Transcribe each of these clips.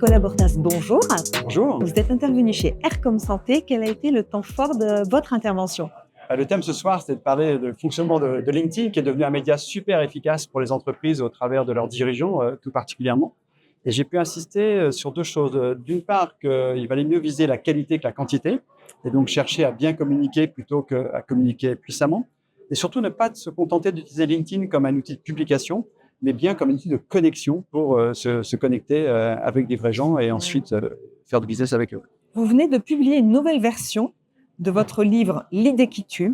Nicolas Bordas, bonjour. Bonjour. Vous êtes intervenu chez Aircom Santé. Quel a été le temps fort de votre intervention? Le thème ce soir, c'est de parler du fonctionnement de LinkedIn, qui est devenu un média super efficace pour les entreprises au travers de leurs dirigeants, tout particulièrement. Et j'ai pu insister sur deux choses. D'une part, qu'il valait mieux viser la qualité que la quantité, et donc chercher à bien communiquer plutôt qu'à communiquer puissamment. Et surtout, ne pas se contenter d'utiliser LinkedIn comme un outil de publication, mais bien comme un outil de connexion pour se connecter avec des vrais gens et ensuite faire du business avec eux. Vous venez de publier une nouvelle version de votre livre L'idée qui tue.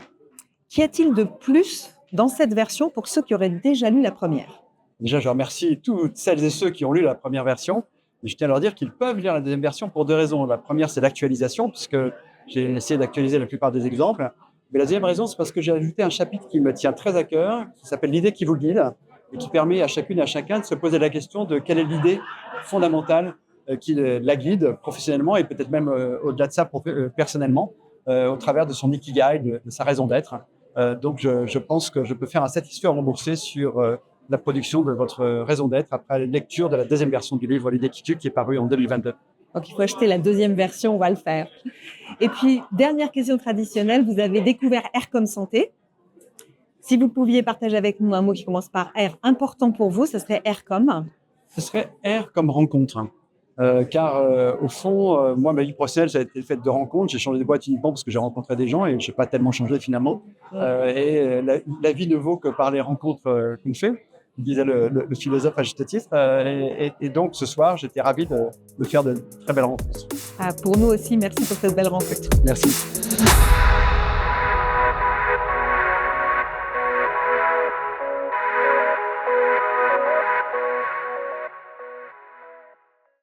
Qu'y a-t-il de plus dans cette version pour ceux qui auraient déjà lu la première? Déjà, je remercie toutes celles et ceux qui ont lu la première version. Et je tiens à leur dire qu'ils peuvent lire la deuxième version pour deux raisons. La première, c'est l'actualisation, puisque j'ai essayé d'actualiser la plupart des exemples. Mais la deuxième raison, c'est parce que j'ai ajouté un chapitre qui me tient très à cœur, qui s'appelle L'idée qui vous guide, et qui permet à chacune et à chacun de se poser la question de quelle est l'idée fondamentale qui la guide professionnellement et peut-être même au-delà de ça personnellement, au travers de son ikigai, de sa raison d'être. Donc, je pense que je peux faire un satisfait remboursé sur la production de votre raison d'être après la lecture de la deuxième version du livre L'idée qui tue, qui est paru en 2022. Donc, il faut acheter la deuxième version, on va le faire. Et puis, dernière question traditionnelle, vous avez découvert Aircom Santé. Si vous pouviez partager avec nous un mot qui commence par R, important pour vous, ce serait Aircom. Ce serait R comme rencontre. Car au fond, moi, ma vie professionnelle, ça a été faite de rencontres. J'ai changé de boîte uniquement parce que j'ai rencontré des gens et je n'ai pas tellement changé finalement. Et la vie ne vaut que par les rencontres qu'on fait, disait le philosophe à juste titre. Et donc, ce soir, j'étais ravi de faire de très belles rencontres. Pour nous aussi, merci pour cette belle rencontre. Merci.